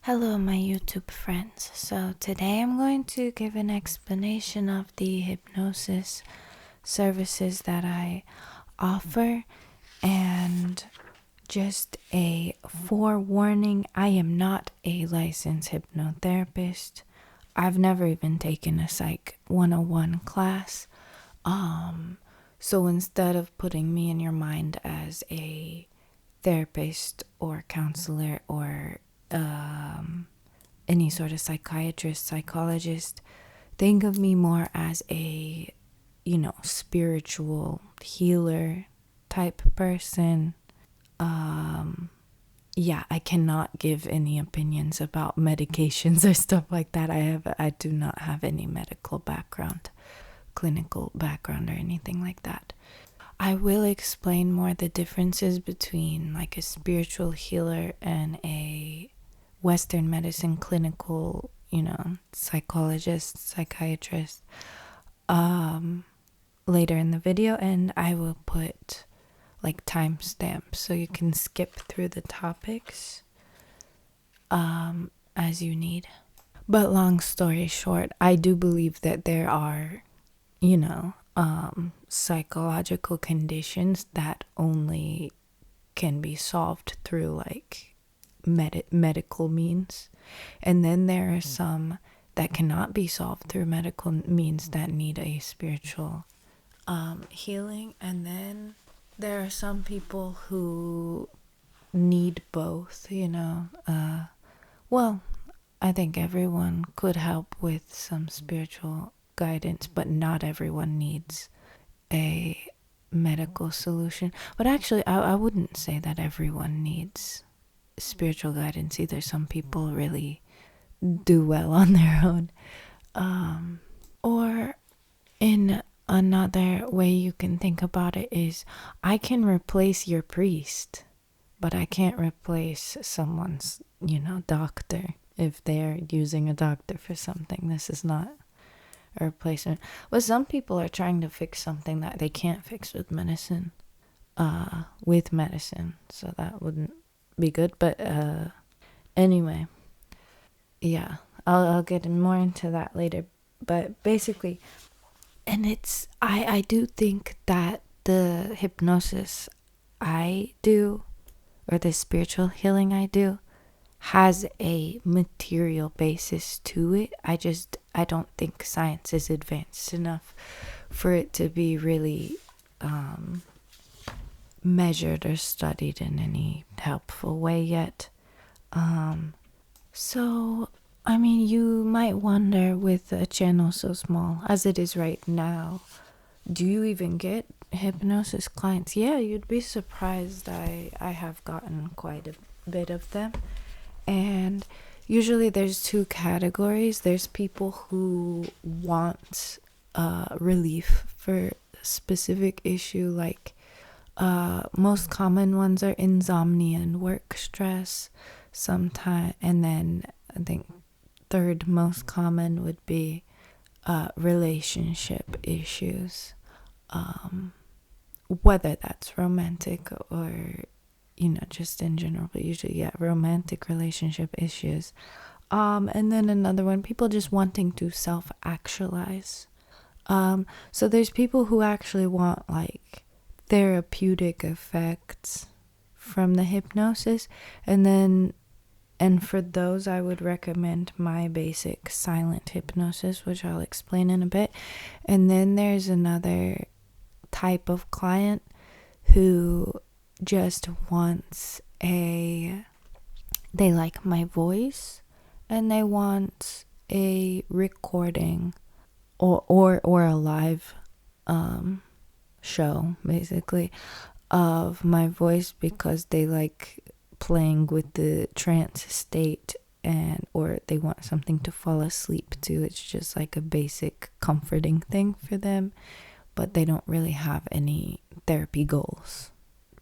Hello, my YouTube friends. So, today I'm going to give an explanation of the hypnosis services that I offer, and just a forewarning, I am not a licensed hypnotherapist. I've never even taken a Psych 101 class. So instead of putting me in your mind as a therapist or counselor or any sort of psychiatrist, psychologist, think of me more as a, spiritual healer type person. Yeah, I cannot give any opinions about medications or stuff like that. I do not have any medical background, clinical background or anything like that. I will explain more the differences between like a spiritual healer and a Western medicine clinical, psychologist, psychiatrist, later in the video, and I will put like timestamps so you can skip through the topics as you need. But long story short, I do believe that there are, psychological conditions that only can be solved through like medical means, and then there are some that cannot be solved through medical means that need a spiritual healing, and then there are some people who need both. Well, I think everyone could help with some spiritual guidance, but not everyone needs a medical solution. But actually, I wouldn't say that everyone needs spiritual guidance either. Some people really do well on their own. Or in another way you can think about it is, I can replace your priest, but I can't replace someone's, doctor if they're using a doctor for something. This is not a replacement. But some people are trying to fix something that they can't fix with medicine. So that wouldn't be good. But anyway, yeah, I'll get more into that later. But basically, and I do think that the hypnosis I do, or the spiritual healing I do, has a material basis to it. I don't think science is advanced enough for it to be really measured or studied in any helpful way yet. So, I mean, you might wonder, with a channel so small as it is right now, do you even get hypnosis clients? Yeah, you'd be surprised. I have gotten quite a bit of them. And usually there's two categories. There's people who want relief for a specific issue, like most common ones are insomnia and work stress sometimes, and then I think third most common would be relationship issues, whether that's romantic or just in general, but usually, yeah, romantic relationship issues. And then another one, people just wanting to self-actualize. So there's people who actually want like therapeutic effects from the hypnosis, and for those I would recommend my basic silent hypnosis, which I'll explain in a bit. And then there's another type of client who just wants they like my voice, and they want a recording or a live show, basically, of my voice, because they like playing with the trance state, or they want something to fall asleep to. It's just like a basic comforting thing for them, but they don't really have any therapy goals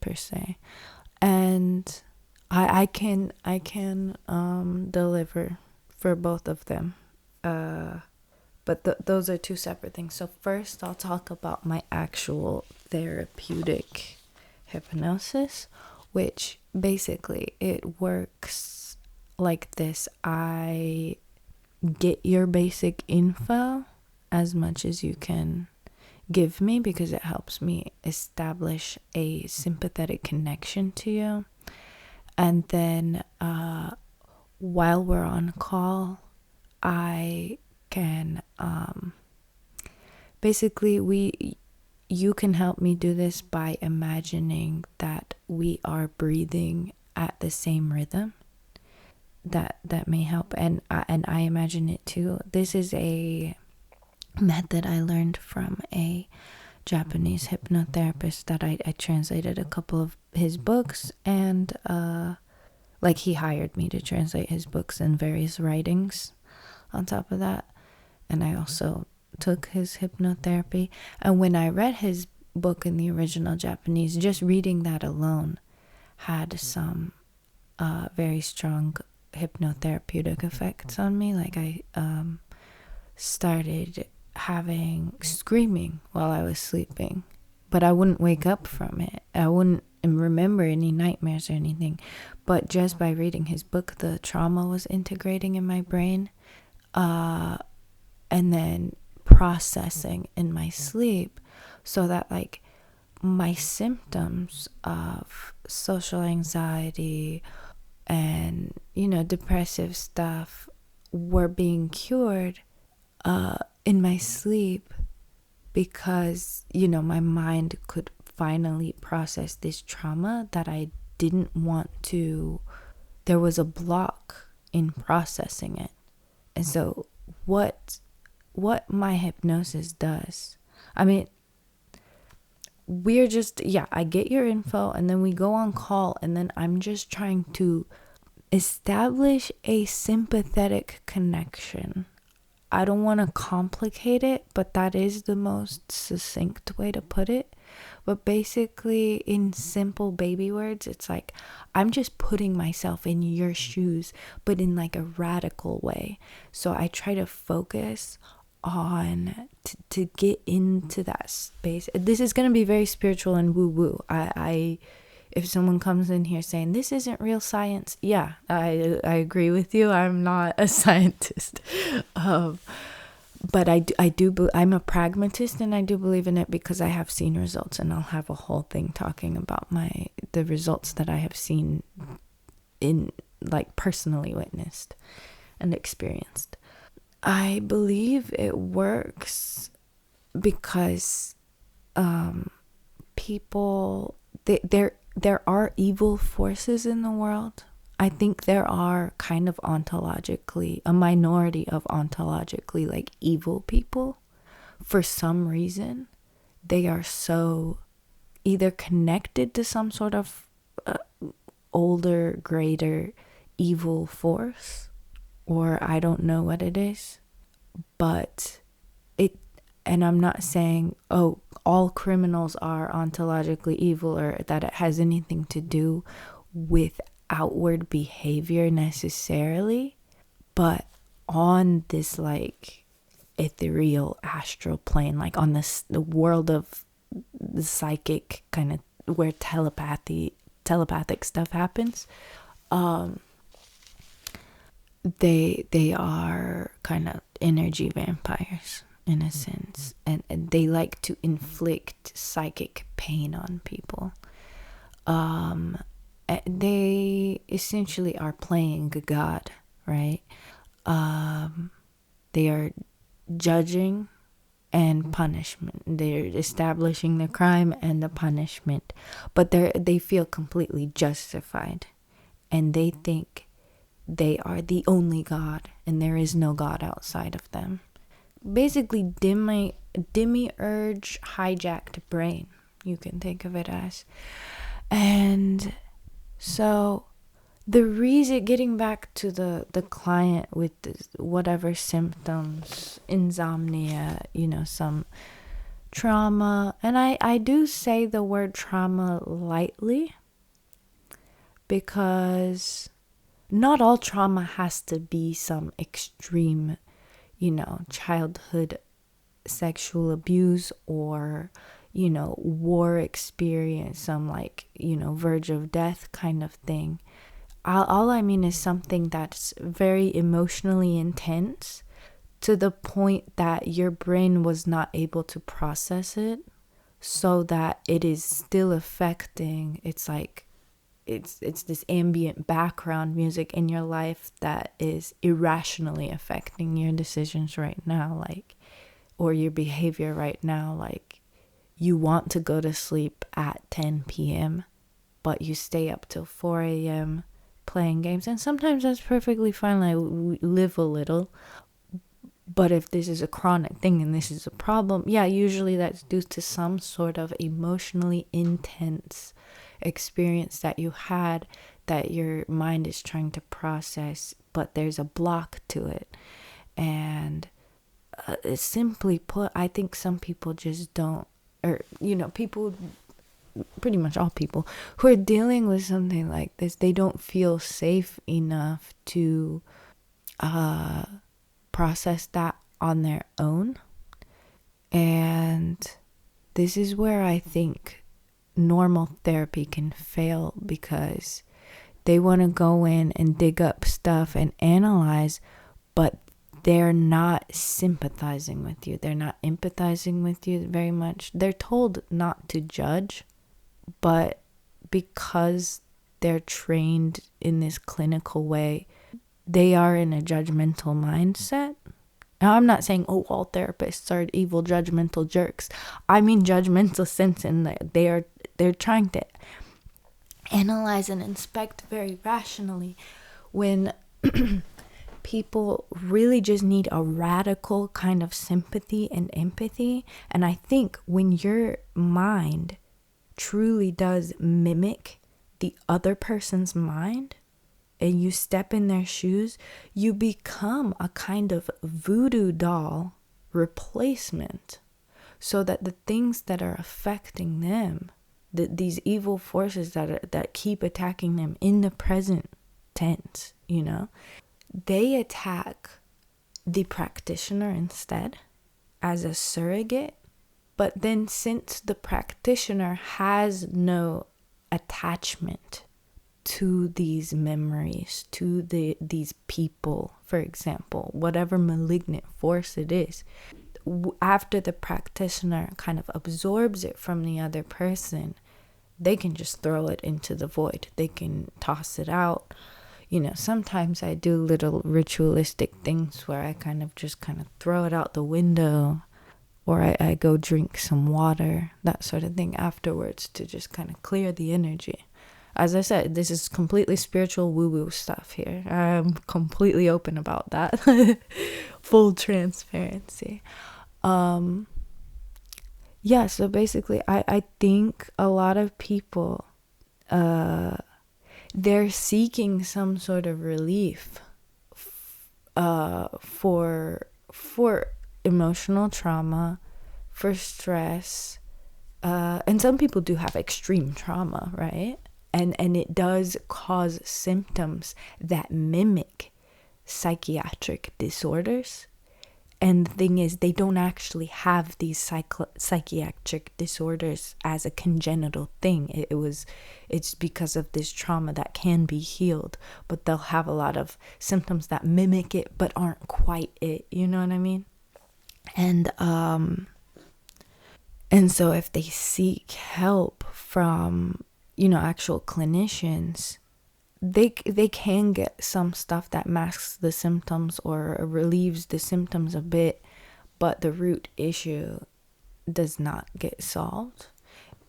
per se. And I can deliver for both of them, but those are two separate things. So first I'll talk about my actual therapeutic hypnosis, which basically it works like this. I get your basic info as much as you can give me, because it helps me establish a sympathetic connection to you. And then while we're on call, I can basically you can help me do this by imagining that we are breathing at the same rhythm. That may help, and I imagine it too. This is a method I learned from a Japanese hypnotherapist that I translated a couple of his books, and like he hired me to translate his books and various writings on top of that. And I also took his hypnotherapy. And when I read his book in the original Japanese, just reading that alone had some very strong hypnotherapeutic effects on me. Like I started having screaming while I was sleeping, but I wouldn't wake up from it. I wouldn't remember any nightmares or anything. But just by reading his book, the trauma was integrating in my brain, and then processing in my sleep, so that like my symptoms of social anxiety and depressive stuff were being cured in my sleep, because my mind could finally process this trauma that I didn't want to. There was a block in processing it. And so what my hypnosis does, I mean, we're just, I get your info, and then we go on call, and then I'm just trying to establish a sympathetic connection. I don't want to complicate it, but that is the most succinct way to put it. But basically, in simple baby words, it's like I'm just putting myself in your shoes, but in like a radical way. So I try to focus on to get into that space. This is going to be very spiritual and woo-woo. I if someone comes in here saying this isn't real science, I agree with you. I'm not a scientist, but I'm a pragmatist, and I do believe in it because I have seen results, and I'll have a whole thing talking about the results that I have seen in, like, personally witnessed and experienced. I believe it works because people, there are evil forces in the world. I think there are kind of ontologically, a minority of ontologically like evil people. For some reason, they are so either connected to some sort of older, greater evil force, or I don't know what it is, but and I'm not saying, all criminals are ontologically evil, or that it has anything to do with outward behavior necessarily, but on this like ethereal astral plane, like on the world of the psychic, kind of where telepathic stuff happens, they are kind of energy vampires in a sense, and they like to inflict psychic pain on people. They essentially are playing God, right? They are judging and punishment. They're establishing the crime and the punishment, but they feel completely justified, and they think they are the only God, and there is no God outside of them. Basically, demiurge hijacked brain, you can think of it as. And so the reason, getting back to the client with whatever symptoms, insomnia, some trauma, and I do say the word trauma lightly, because not all trauma has to be some extreme, childhood sexual abuse, or war experience, some verge of death kind of thing. all I mean is something that's very emotionally intense to the point that your brain was not able to process it, so that it is still affecting. It's like it's this ambient background music in your life that is irrationally affecting your decisions right now, like, or your behavior right now. Like, you want to go to sleep at 10 p.m., but you stay up till 4 a.m. playing games. And sometimes that's perfectly fine. Like, we live a little. But if this is a chronic thing and this is a problem, yeah, usually that's due to some sort of emotionally intense experience that you had that your mind is trying to process, but there's a block to it. And simply put, I think some people just don't, or, people, pretty much all people who are dealing with something like this, they don't feel safe enough to process that on their own. And this is where I think normal therapy can fail, because they want to go in and dig up stuff and analyze, but they're not sympathizing with you. They're not empathizing with you very much. They're told not to judge, but because they're trained in this clinical way, they are in a judgmental mindset. Now, I'm not saying, all therapists are evil, judgmental jerks. I mean judgmental sense in that they're trying to analyze and inspect very rationally, when people really just need a radical kind of sympathy and empathy. And I think when your mind truly does mimic the other person's mind, and you step in their shoes, you become a kind of voodoo doll replacement, so that the things that are affecting them, these evil forces that keep attacking them in the present tense, they attack the practitioner instead as a surrogate. But then, since the practitioner has no attachment to these memories, to these people, for example, whatever malignant force it is, after the practitioner kind of absorbs it from the other person, they can just throw it into the void. They can toss it out. Sometimes I do little ritualistic things where I kind of throw it out the window, or I go drink some water, that sort of thing afterwards, to just kind of clear the energy. As I said, this is completely spiritual woo-woo stuff here. I'm completely open about that. Full transparency. So basically, I think a lot of people, they're seeking some sort of relief for emotional trauma, for stress. And some people do have extreme trauma, right? And it does cause symptoms that mimic psychiatric disorders. And the thing is, they don't actually have these psychiatric disorders as a congenital thing. It's because of this trauma that can be healed, but they'll have a lot of symptoms that mimic it but aren't quite it. You know what I mean? And so if they seek help from actual clinicians, they can get some stuff that masks the symptoms or relieves the symptoms a bit, but the root issue does not get solved.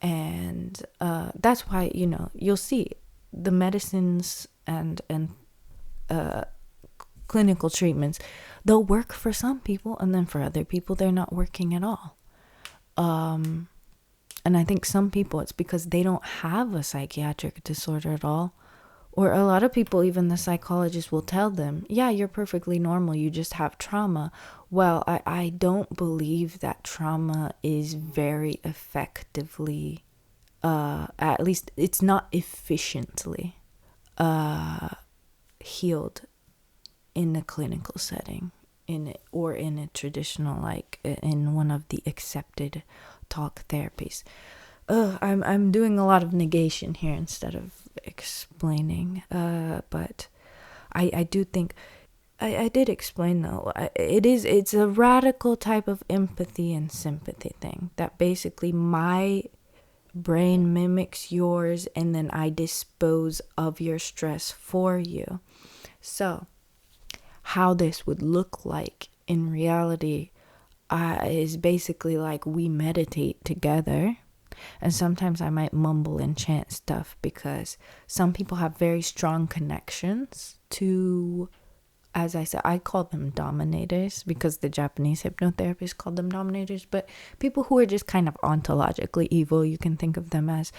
And that's why you'll see the medicines and clinical treatments, they'll work for some people, and then for other people they're not working at all. And I think some people, it's because they don't have a psychiatric disorder at all. Or a lot of people, even the psychologist will tell them, yeah, you're perfectly normal, you just have trauma. Well, I don't believe that trauma is very effectively, at least it's not efficiently healed in a clinical setting, or in a traditional, like in one of the accepted talk therapies. I'm doing a lot of negation here instead of explaining. But I do think I did explain though. It's a radical type of empathy and sympathy thing that basically my brain mimics yours and then I dispose of your stress for you. So how this would look like in reality is basically like we meditate together. And sometimes I might mumble and chant stuff because some people have very strong connections to, as I said, I call them dominators because the Japanese hypnotherapists called them dominators. But people who are just kind of ontologically evil, you can think of them as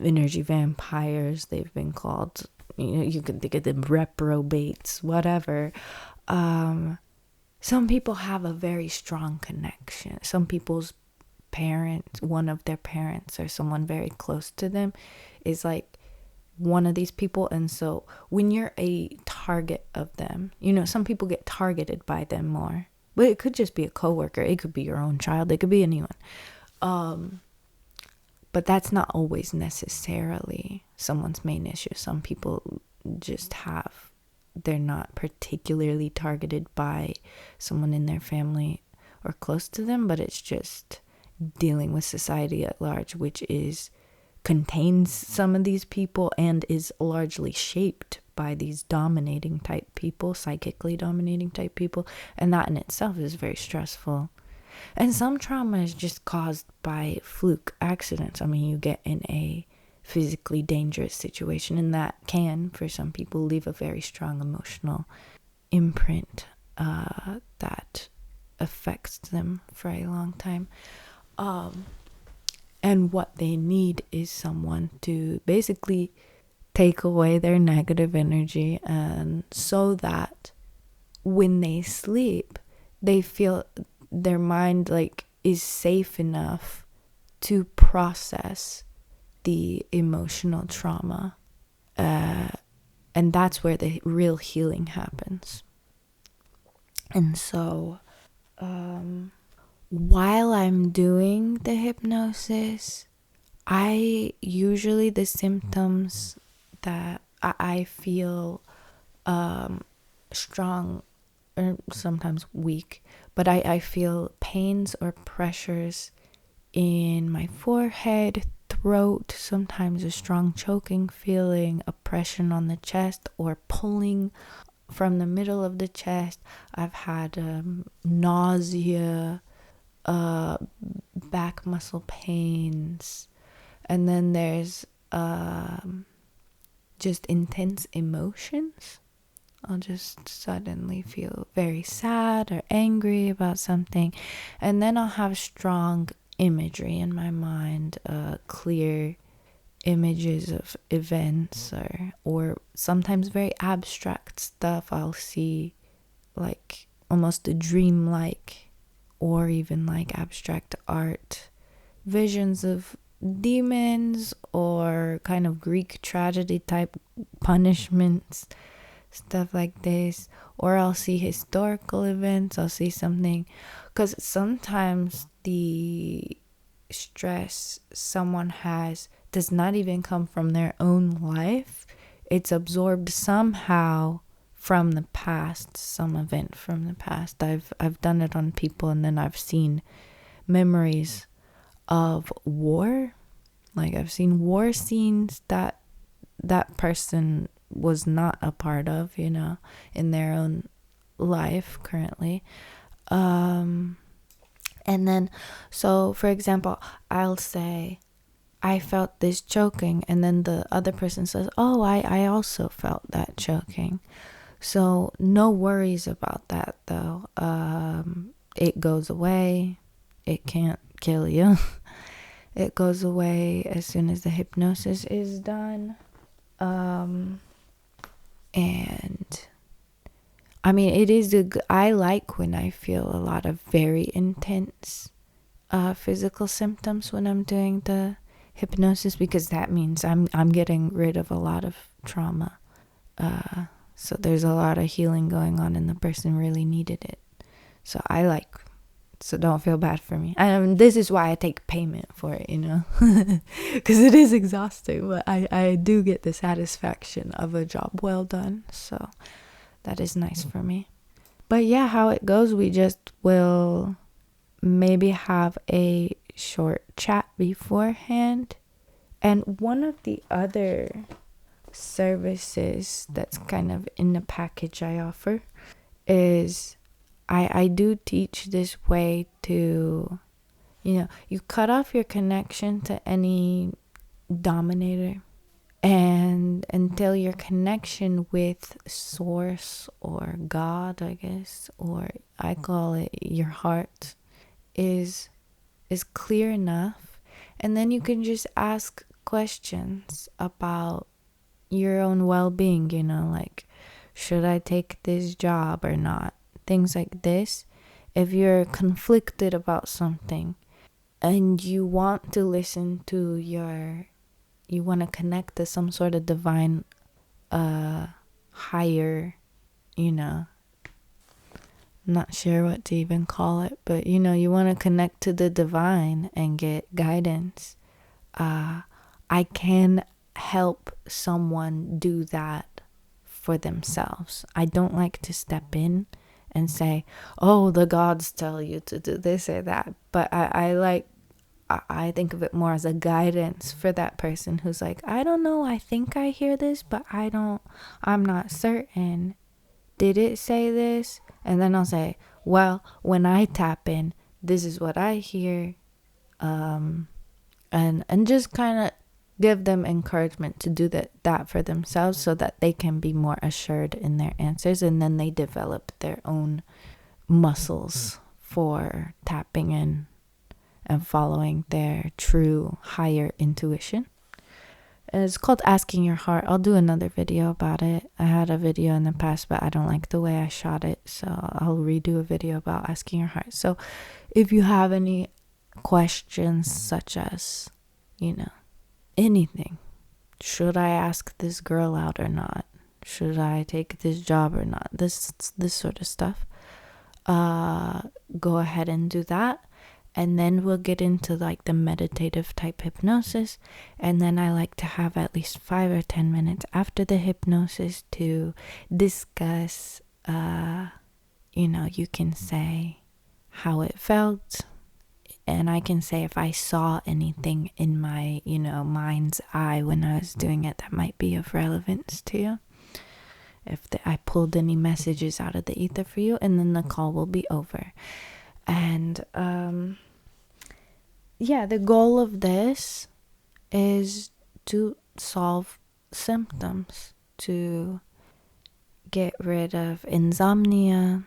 energy vampires. They've been called, you can think of them reprobates, whatever. Some people have a very strong connection. Some people's parents, one of their parents or someone very close to them is like one of these people. And so when you're a target of them, some people get targeted by them more, but it could just be a coworker, it could be your own child, it could be anyone. But that's not always necessarily someone's main issue. Some people just they're not particularly targeted by someone in their family or close to them, but it's just dealing with society at large, which contains some of these people and is largely shaped by these dominating type people, psychically dominating type people, and that in itself is very stressful. And some trauma is just caused by fluke accidents. I mean, you get in a physically dangerous situation, and that can, for some people, leave a very strong emotional imprint that affects them for a long time. And what they need is someone to basically take away their negative energy, and so that when they sleep, they feel their mind is safe enough to process the emotional trauma. And that's where the real healing happens. And so, while I'm doing the hypnosis, the symptoms that I feel strong or sometimes weak, but I feel pains or pressures in my forehead, throat, sometimes a strong choking feeling, oppression on the chest, or pulling from the middle of the chest. I've had nausea, back muscle pains, and then there's just intense emotions. I'll just suddenly feel very sad or angry about something, and then I'll have strong imagery in my mind, clear images of events or sometimes very abstract stuff. I'll see like almost a dream-like or even like abstract art, visions of demons or kind of Greek tragedy type punishments, stuff like this. Or I'll see historical events. I'll see something, because sometimes the stress someone has does not even come from their own life. It's absorbed somehow from the past, some event from the past. I've done it on people, and then I've seen memories of war. Like I've seen war scenes that person was not a part of, in their own life currently. And then, so for example, I'll say, I felt this choking, and then the other person says, oh, I also felt that choking. So no worries about that though. It goes away. It can't kill you. It goes away as soon as the hypnosis is done. And I mean, it is I like when I feel a lot of very intense physical symptoms when I'm doing the hypnosis, because that means I'm getting rid of a lot of trauma. So there's a lot of healing going on, and the person really needed it. So I like So don't feel bad for me. This is why I take payment for it, because it is exhausting, but I do get the satisfaction of a job well done. So that is nice for me. But yeah, how it goes, we just will maybe have a short chat beforehand. And one of the other services that's kind of in the package I offer is I do teach this way to, you cut off your connection to any dominator, and until your connection with source or God, I guess, or I call it your heart, is clear enough. And then you can just ask questions about your own well-being, like, should I take this job or not? Things like this. If you're conflicted about something and you want to listen to you want to connect to some sort of divine, higher, not sure what to even call it, but you want to connect to the divine and get guidance. I can help someone do that for themselves. I don't like to step in and say, oh, the gods tell you to do this or that. But I think of it more as a guidance for that person who's like, I don't know, I think I hear this, but I'm not certain. Did it say this? And then I'll say, well, when I tap in, this is what I hear. And just kind of give them encouragement to do that for themselves so that they can be more assured in their answers, and then they develop their own muscles for tapping in and following their true higher intuition. It's called Asking Your Heart. I'll do another video about it. I had a video in the past, but I don't like the way I shot it, so I'll redo a video about Asking Your Heart. So if you have any questions such as, anything. Should I ask this girl out or not? Should I take this job or not? This sort of stuff. Go ahead and do that. And then we'll get into like the meditative type hypnosis. And then I like to have at least 5 or 10 minutes after the hypnosis to discuss, you can say how it felt. And I can say if I saw anything in my, mind's eye when I was doing it that might be of relevance to you. If I pulled any messages out of the ether for you, and then the call will be over. And the goal of this is to solve symptoms, to get rid of insomnia.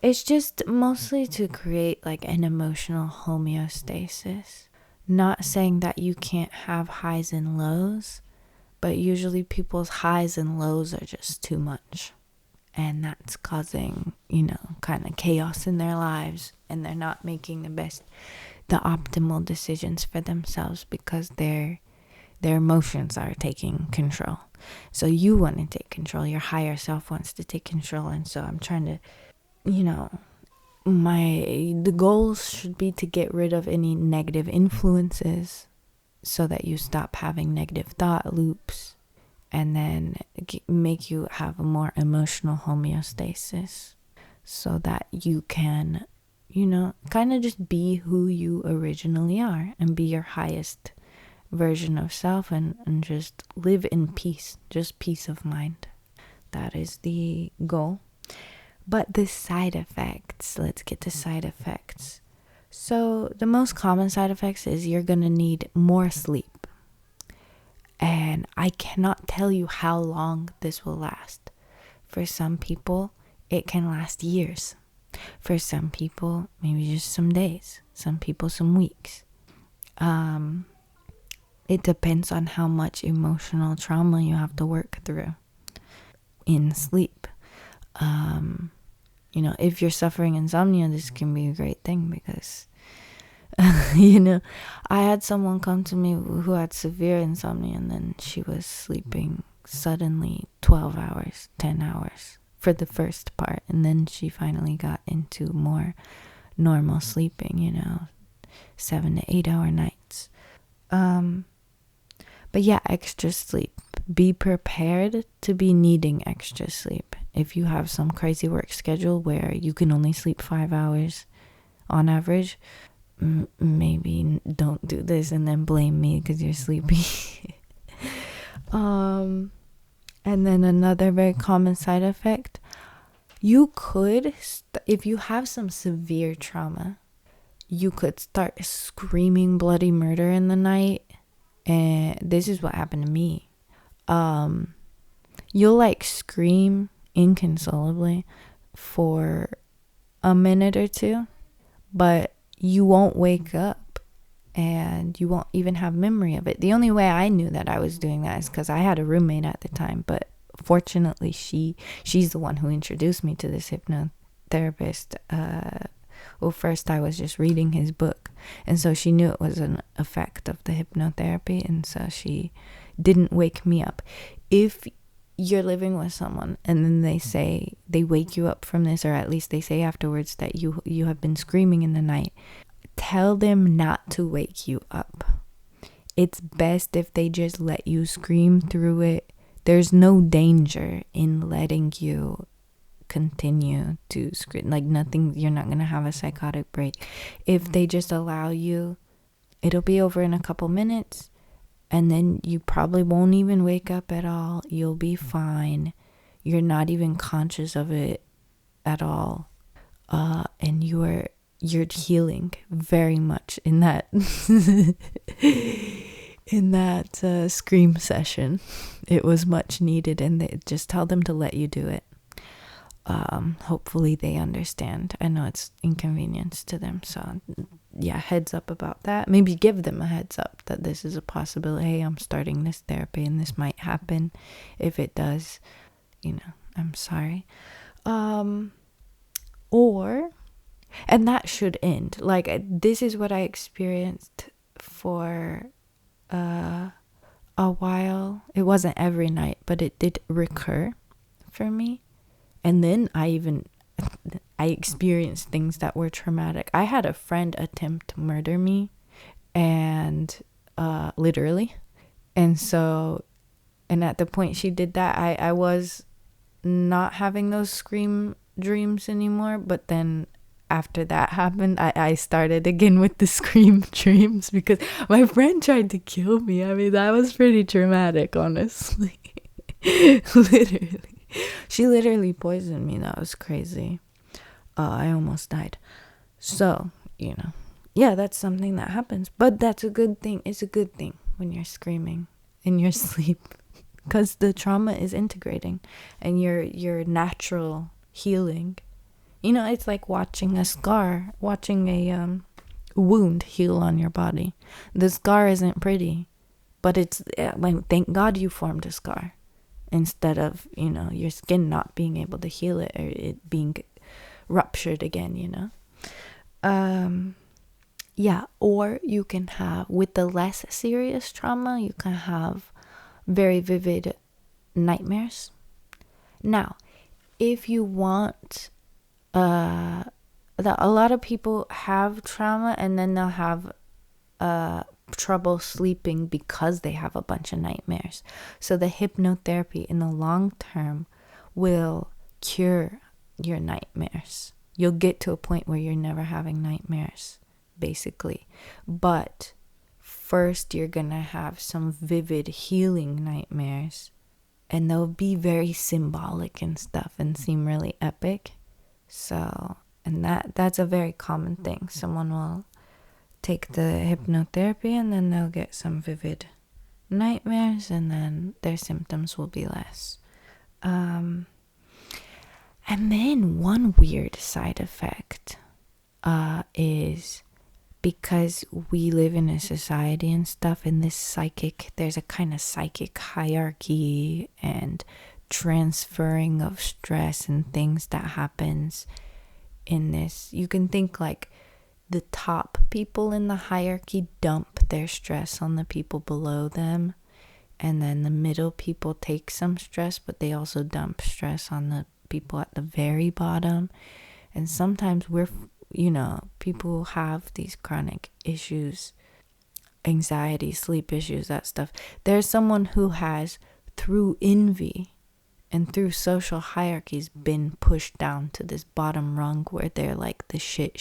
It's just mostly to create like an emotional homeostasis. Not saying that you can't have highs and lows, but usually people's highs and lows are just too much. And that's causing, kind of chaos in their lives. And they're not making the optimal decisions for themselves because their emotions are taking control. So you want to take control. Your higher self wants to take control. And so I'm trying to, the goals should be to get rid of any negative influences so that you stop having negative thought loops, and then make you have a more emotional homeostasis so that you can, kind of just be who you originally are and be your highest version of self, and just live in peace, just peace of mind. That is the goal. But the side effects, let's get to side effects. So the most common side effects is you're going to need more sleep. And I cannot tell you how long this will last. For some people, it can last years. For some people, maybe just some days. Some people, some weeks. It depends on how much emotional trauma you have to work through in sleep. If you're suffering insomnia, this can be a great thing because, I had someone come to me who had severe insomnia, and then she was sleeping suddenly 12 hours, 10 hours for the first part, and then she finally got into more normal sleeping, 7 to 8 hour nights. But yeah, extra sleep. Be prepared to be needing extra sleep. If you have some crazy work schedule where you can only sleep 5 hours on average, maybe don't do this and then blame me because you're sleepy. And then another very common side effect, you could, if you have some severe trauma, you could start screaming bloody murder in the night. And this is what happened to me. You'll like scream inconsolably for a minute or two, but you won't wake up and you won't even have memory of it. The only way I knew that I was doing that is because I had a roommate at the time, but fortunately she's the one who introduced me to this hypnotherapist. Well, first I was just reading his book, and so she knew it was an effect of the hypnotherapy, and so she didn't wake me up. If you're living with someone and then they wake you up from this, or at least they say afterwards that you have been screaming in the night, tell them not to wake you up. It's best if they just let you scream through it. There's no danger in letting you continue to scream. Like nothing, you're not gonna have a psychotic break. If they just allow you, it'll be over in a couple minutes, and then you probably won't even wake up at all. You'll be fine. You're not even conscious of it at all, and you're healing very much in that in that scream session. It was much needed, and they just tell them to let you do it. Hopefully they understand. I know it's inconvenience to them, so yeah, heads up about that. Maybe give them a heads up that this is a possibility. Hey, I'm starting this therapy and this might happen. If it does, I'm sorry. And that should end. Like, this is what I experienced for a while. It wasn't every night, but it did recur for me. And then I experienced things that were traumatic. I had a friend attempt to murder me, and literally. And at the point she did that, I was not having those scream dreams anymore. But then after that happened, I started again with the scream dreams because my friend tried to kill me. I mean, that was pretty traumatic, honestly. Literally. She literally poisoned me. That was crazy. I almost died. So, yeah, that's something that happens. But that's a good thing. It's a good thing when you're screaming in your sleep, because the trauma is integrating and your natural healing. It's like watching a wound heal on your body. The scar isn't pretty, but thank God you formed a scar. Instead of, your skin not being able to heal it, or it being ruptured again, Yeah, or you can have, with the less serious trauma, you can have very vivid nightmares. Now, if you want, a lot of people have trauma and then they'll have trouble sleeping because they have a bunch of nightmares. So the hypnotherapy in the long term will cure your nightmares. You'll get to a point where you're never having nightmares, basically. But first you're gonna have some vivid healing nightmares, and they'll be very symbolic and stuff and seem really epic. So, and that's a very common thing. Someone will take the hypnotherapy and then they'll get some vivid nightmares, and then their symptoms will be less. And then one weird side effect is, because we live in a society and stuff, in this there's a kind of psychic hierarchy and transferring of stress and things that happens in this. You can think like the top people in the hierarchy dump their stress on the people below them, and then the middle people take some stress, but they also dump stress on the people at the very bottom. And sometimes people have these chronic issues, anxiety, sleep issues, that stuff. There's someone who has, through envy and through social hierarchies, been pushed down to this bottom rung where they're like the shit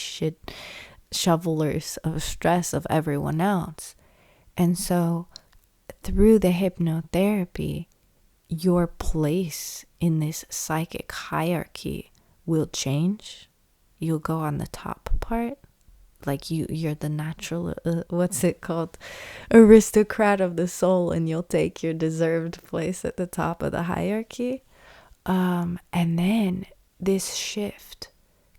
shovelers of stress of everyone else. And so through the hypnotherapy, your place in this psychic hierarchy will change. You'll go on the top part, like you're the natural what's it called, aristocrat of the soul, and you'll take your deserved place at the top of the hierarchy. And then this shift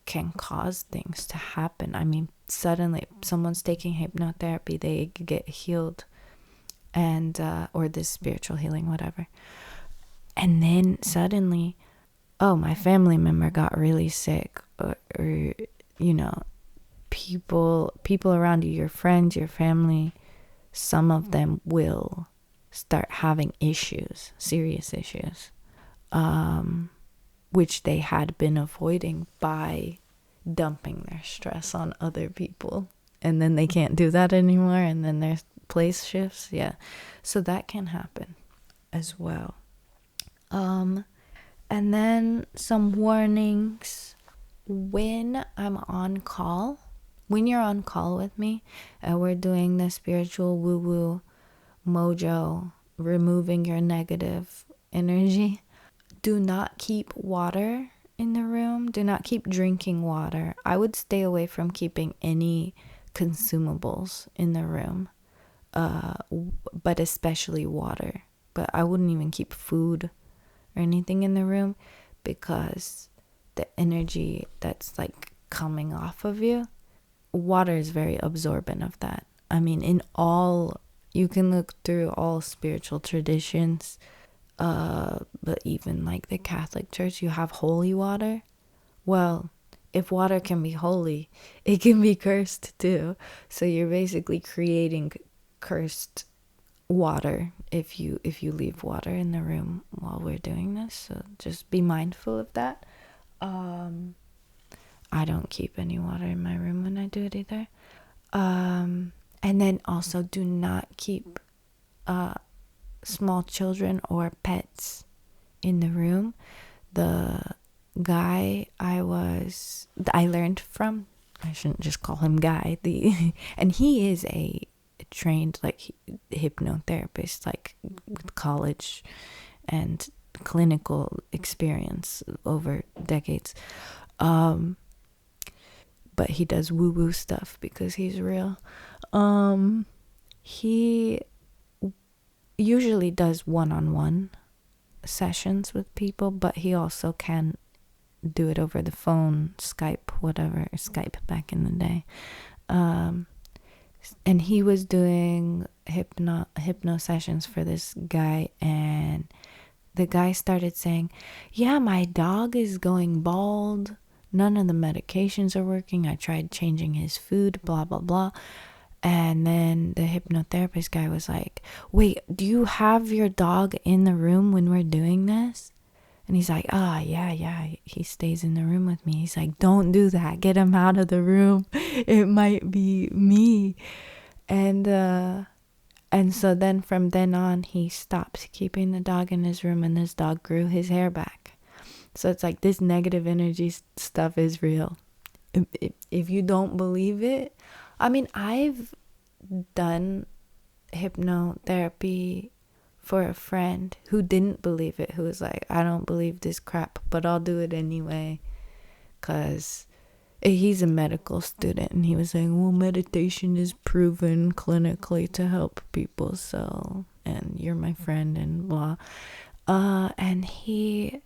can cause things to happen. I mean, suddenly someone's taking hypnotherapy, they get healed, and or this spiritual healing, whatever, and then suddenly, oh, my family member got really sick, or people around you, your friends, your family, some of them will start having issues, serious issues, which they had been avoiding by dumping their stress on other people. And then they can't do that anymore, and then their place shifts. Yeah, so that can happen as well. And then some warnings. When I'm on call, when you're on call with me and we're doing the spiritual woo-woo mojo, removing your negative energy, do not keep water in the room. Do not keep drinking water. I would stay away from keeping any consumables in the room, but especially water. But I wouldn't even keep food or anything in the room, because the energy that's like coming off of you, water is very absorbent of that. I mean, you can look through all spiritual traditions, but even like the Catholic Church, you have holy water. Well, if water can be holy, it can be cursed too. So you're basically creating cursed water if you leave water in the room while we're doing this. So just be mindful of that. I don't keep any water in my room when I do it either. And then also do not keep small children or pets in the room. The guy I learned from, I shouldn't just call him guy, and he is a trained like hypnotherapist, like with college and clinical experience over decades, but he does woo-woo stuff because he's real. He usually does one-on-one sessions with people, but he also can do it over the phone, Skype, whatever, Skype back in the day. And he was doing hypno sessions for this guy, and the guy started saying, yeah, my dog is going bald, none of the medications are working, I tried changing his food, blah blah blah. And then the hypnotherapist guy was like, wait, do you have your dog in the room when we're doing this? And he's like, yeah, he stays in the room with me. He's like, don't do that, get him out of the room, it might be me. And so then from then on, he stopped keeping the dog in his room, and this dog grew his hair back. So it's like this negative energy stuff is real. If you don't believe it, I mean, I've done hypnotherapy for a friend who didn't believe it, who was like, I don't believe this crap, but I'll do it anyway, because he's a medical student, and he was saying, well, meditation is proven clinically to help people, so, and you're my friend and blah. And he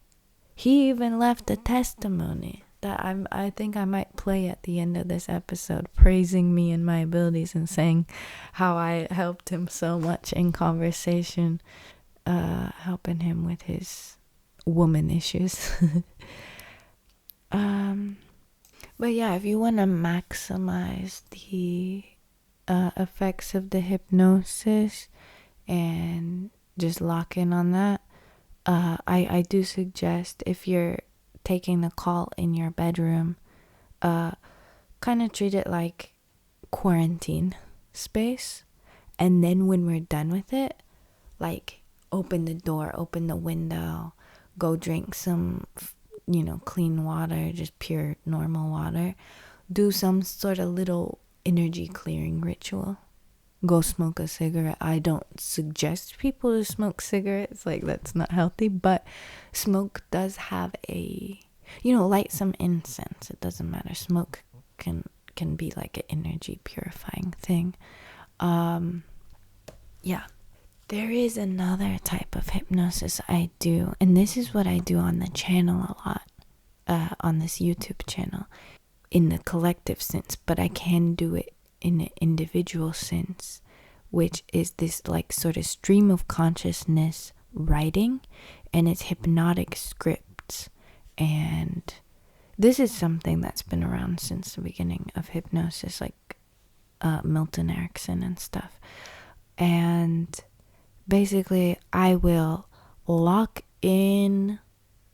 even left a testimony that I think I might play at the end of this episode, praising me and my abilities and saying how I helped him so much in conversation, helping him with his woman issues. But yeah, if you want to maximize the effects of the hypnosis and just lock in on that, I do suggest, if you're taking the call in your bedroom, kind of treat it like quarantine space. And then when we're done with it, like open the door, open the window, go drink some, clean water, just pure normal water. Do some sort of little energy clearing ritual. Go smoke a cigarette. I don't suggest people to smoke cigarettes, like that's not healthy, but smoke does have a, light some incense. It doesn't matter. Smoke can be like an energy purifying thing. Yeah. There is another type of hypnosis I do, and this is what I do on the channel a lot, on this YouTube channel, in the collective sense, but I can do it in an individual sense, which is this like sort of stream of consciousness writing, and it's hypnotic scripts. And this is something that's been around since the beginning of hypnosis, like Milton Erickson and stuff. And basically I will lock in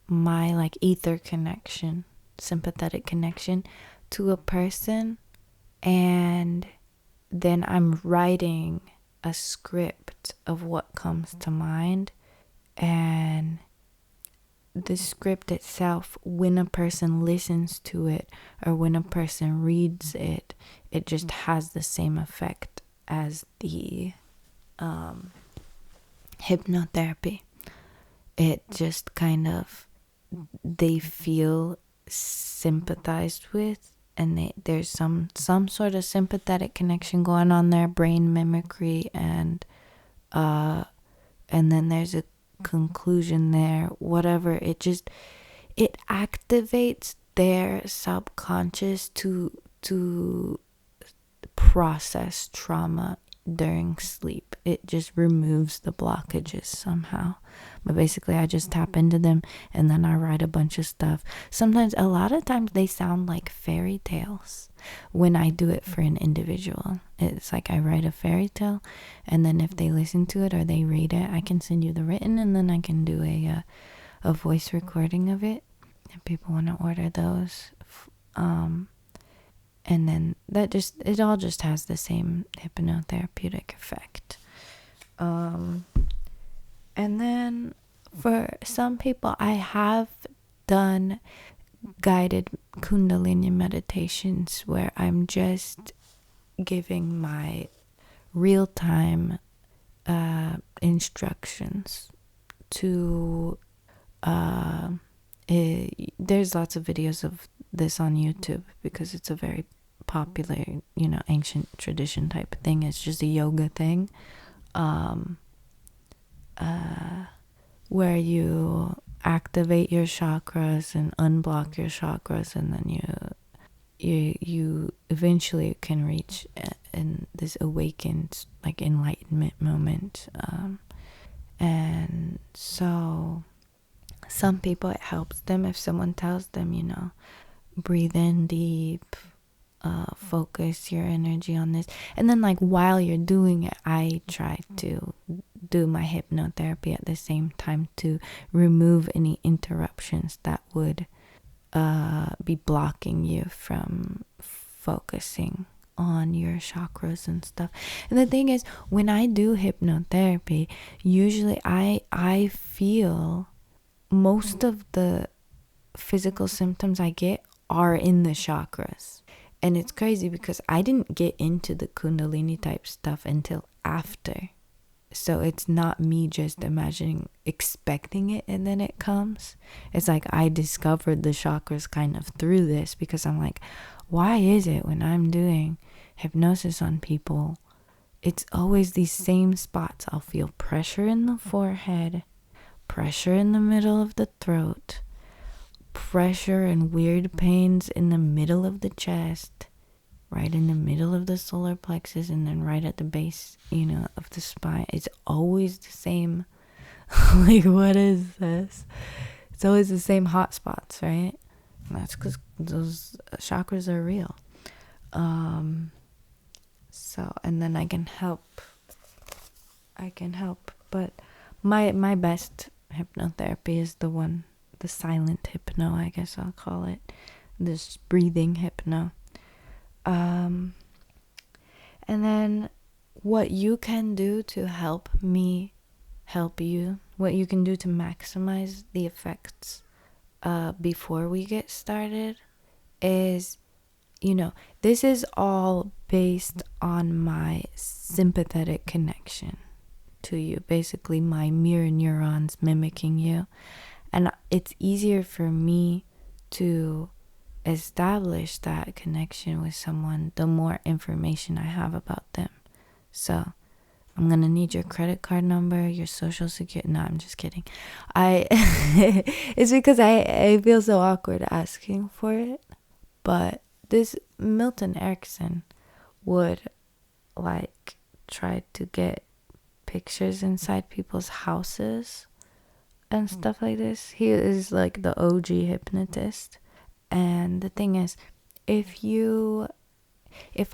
my like aether connection, sympathetic connection to a person, and then I'm writing a script of what comes to mind. And the script itself, when a person listens to it or when a person reads it, it just has the same effect as the hypnotherapy. It just kind of, they feel sympathized with, and there's some sort of sympathetic connection going on there, brain mimicry, and then there's a conclusion there, whatever. It activates their subconscious to process trauma during sleep. It just removes the blockages somehow. But basically I just tap into them, and then I write a bunch of stuff. Sometimes, a lot of times, they sound like fairy tales when I do it for an individual. It's like I write a fairy tale, and then if they listen to it or they read it, I can send you the written, and then I can do a voice recording of it if people want to order those. And then it all just has the same hypnotherapeutic effect. And then for some people, I have done guided Kundalini meditations where I'm just giving my real-time instructions to there's lots of videos of this on YouTube because it's a very popular, ancient tradition type of thing. It's just a yoga thing, where you activate your chakras and unblock your chakras, and then you eventually can reach in this awakened, like, enlightenment moment. And so some people, it helps them if someone tells them, breathe in deep, focus your energy on this. And then, like, while you're doing it, I try to do my hypnotherapy at the same time to remove any interruptions that would be blocking you from focusing on your chakras and stuff. And the thing is, when I do hypnotherapy, usually I feel most of the physical symptoms I get are in the chakras. And it's crazy because I didn't get into the Kundalini type stuff until after. So it's not me just expecting it and then it comes. It's like I discovered the chakras kind of through this, because I'm like, why is it when I'm doing hypnosis on people, it's always these same spots? I'll feel pressure in the forehead, pressure in the middle of the throat, pressure and weird pains in the middle of the chest, right in the middle of the solar plexus, and then right at the base, of the spine. It's always the same. Like, what is this? It's always the same hot spots, right? And that's because those chakras are real. So, and then I can help, but my best hypnotherapy is the one the silent hypno, I guess I'll call it, this breathing hypno. And then what you can do to help me help you, what you can do to maximize the effects before we get started is, this is all based on my sympathetic connection to you, basically my mirror neurons mimicking you. And it's easier for me to establish that connection with someone the more information I have about them. So I'm gonna need your credit card number, your social security. No, I'm just kidding. It's because I feel so awkward asking for it. But this Milton Erickson would try to get pictures inside people's houses and stuff like this. He is like the OG hypnotist. And the thing is, if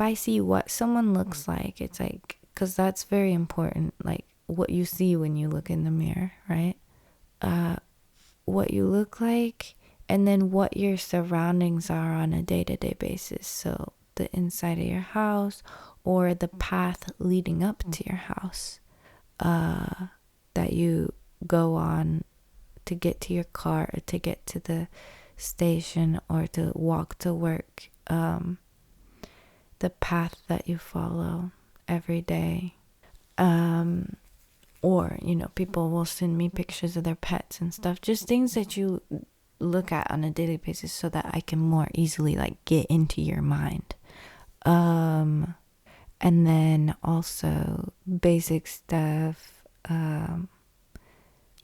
I see what someone looks like, it's like, because that's very important, like what you see when you look in the mirror, right? What you look like, and then what your surroundings are on a day-to-day basis. So the inside of your house, or the path leading up to your house that you go on to get to your car, or to get to the station, or to walk to work. The path that you follow every day. Or people will send me pictures of their pets and stuff, just things that you look at on a daily basis, so that I can more easily get into your mind. And then also basic stuff,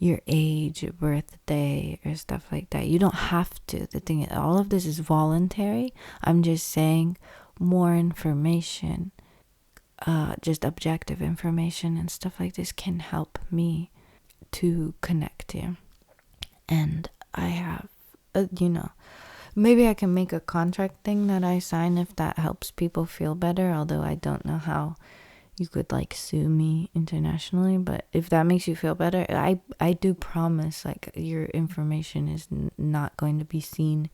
your age, your birthday, or stuff like that. You don't have to. The thing is, all of this is voluntary. I'm just saying more information, just objective information and stuff like this can help me to connect you. And I have, maybe I can make a contract thing that I sign if that helps people feel better, although I don't know how you could sue me internationally. But if that makes you feel better, I do promise your information is not going to be seen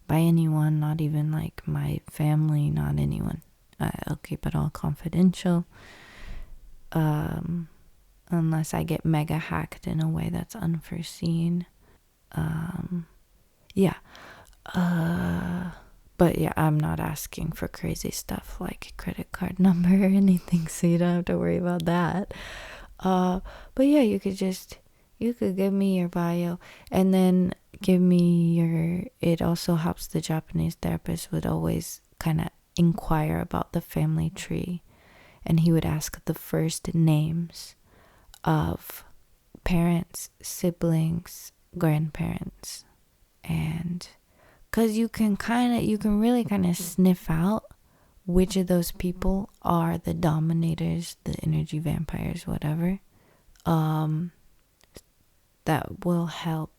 by anyone, not even my family, not anyone. I'll keep it all confidential, unless I get mega hacked in a way that's unforeseen. But yeah, I'm not asking for crazy stuff like credit card number or anything, so you don't have to worry about that. But yeah, you could give me your bio, and then give me it also helps. The Japanese therapist would always kind of inquire about the family tree, and he would ask the first names of parents, siblings, grandparents, and because you can really kind of sniff out which of those people are the dominators, the energy vampires, whatever. That will help,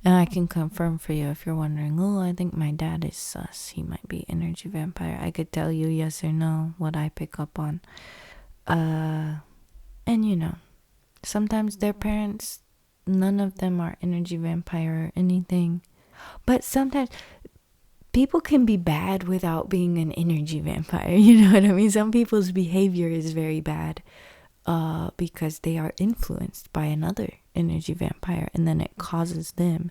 And I can confirm for you if you're wondering, I think my dad is sus. He might be energy vampire. I could tell you yes or no what I pick up on. And sometimes their parents, none of them are energy vampire or anything. But sometimes people can be bad without being an energy vampire. You know what I mean? Some people's behavior is very bad because they are influenced by another energy vampire, and then it causes them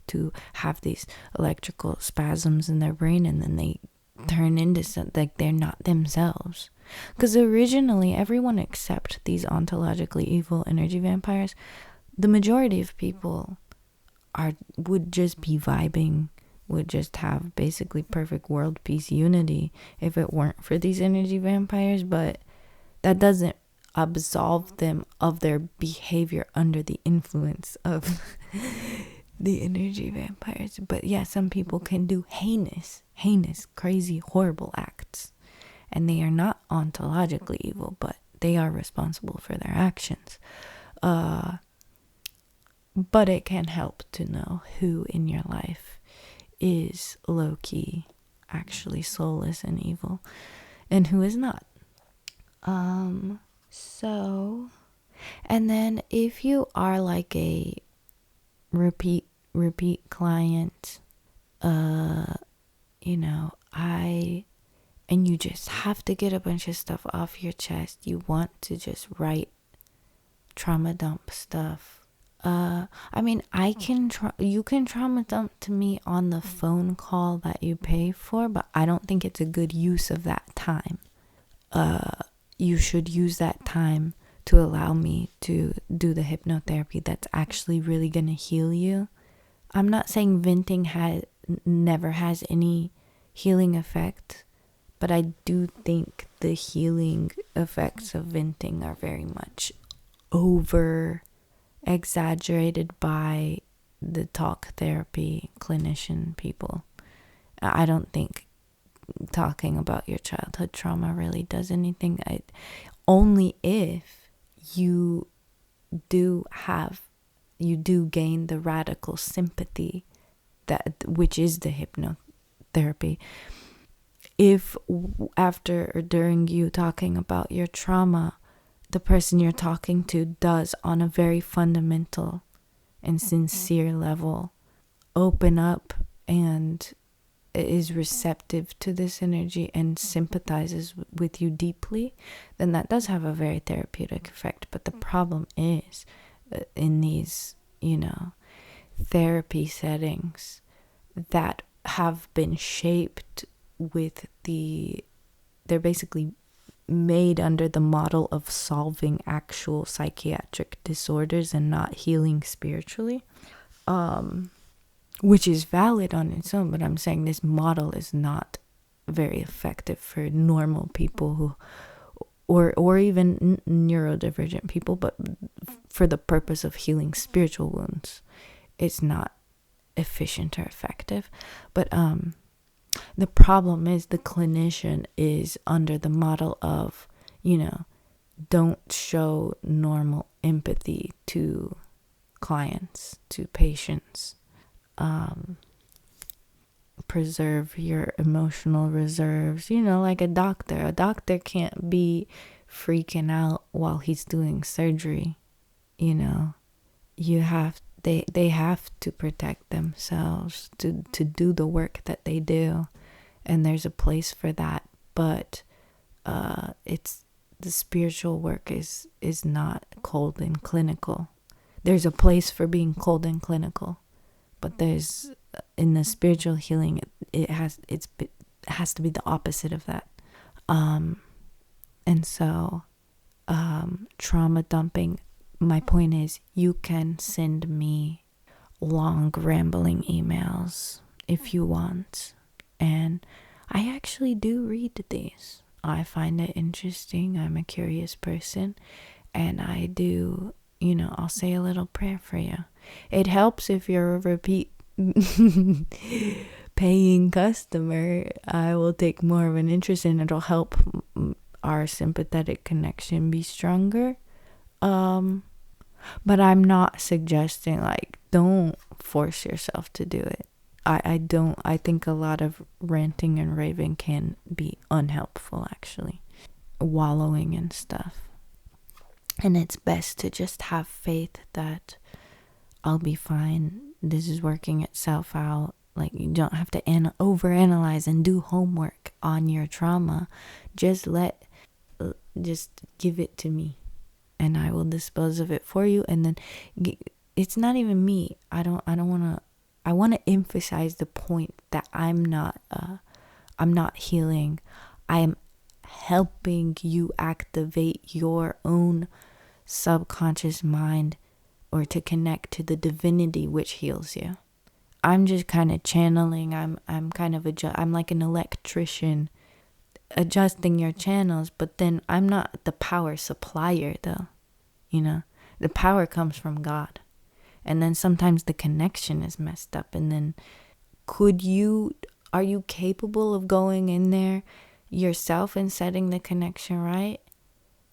to have these electrical spasms in their brain, and then they turn into something they're not themselves. Because originally, everyone except these ontologically evil energy vampires, the majority of people would just be vibing, would just have basically perfect world peace unity if it weren't for these energy vampires. But that doesn't absolve them of their behavior under the influence of the energy vampires. But yeah, some people can do heinous, crazy, horrible acts, and they are not ontologically evil, but they are responsible for their actions. But it can help to know who in your life is low-key actually soulless and evil, and who is not. So, and then if you are a repeat client. And you just have to get a bunch of stuff off your chest. You want to just write trauma dump stuff. You can trauma dump to me on the phone call that you pay for, but I don't think it's a good use of that time. You should use that time to allow me to do the hypnotherapy that's actually really gonna heal you. I'm not saying venting never has any healing effect, but I do think the healing effects of venting are very much over exaggerated by the talk therapy clinician people. I don't think talking about your childhood trauma really does anything. Only if you do gain the radical sympathy which is the hypnotherapy. If after or during you talking about your trauma, the person you're talking to does on a very fundamental and sincere level open up and is receptive to this energy and sympathizes with you deeply, then that does have a very therapeutic effect. But the problem is in these, therapy settings that have been shaped they're basically made under the model of solving actual psychiatric disorders and not healing spiritually, which is valid on its own, but I'm saying this model is not very effective for normal people who or even neurodivergent people, but for the purpose of healing spiritual wounds, it's not efficient or effective. But the problem is the clinician is under the model of, don't show normal empathy to clients, to patients. Preserve your emotional reserves, like a doctor. A doctor can't be freaking out while he's doing surgery. They have to protect themselves to do the work that they do, and there's a place for that. But it's the spiritual work is not cold and clinical. There's a place for being cold and clinical, but there's in the spiritual healing it has to be the opposite of that. And so trauma dumping, my point is, you can send me long rambling emails if you want, and I actually do read these. I find it interesting. I'm a curious person, and I do, I'll say a little prayer for you. It helps if you're a repeat paying customer. I will take more of an interest in it. It'll help our sympathetic connection be stronger. But I'm not suggesting, don't force yourself to do it. I think a lot of ranting and raving can be unhelpful, actually. Wallowing in stuff. And it's best to just have faith that I'll be fine. This is working itself out. You don't have to overanalyze and do homework on your trauma. Just give it to me, and I will dispose of it for you. And then it's not even me. I want to emphasize the point that I'm not healing. I am helping you activate your own subconscious mind, or to connect to the divinity which heals you. I'm just kind of channeling. I'm like an electrician adjusting your channels, but then I'm not the power supplier though. The power comes from God. And then sometimes the connection is messed up, and then are you capable of going in there yourself and setting the connection right?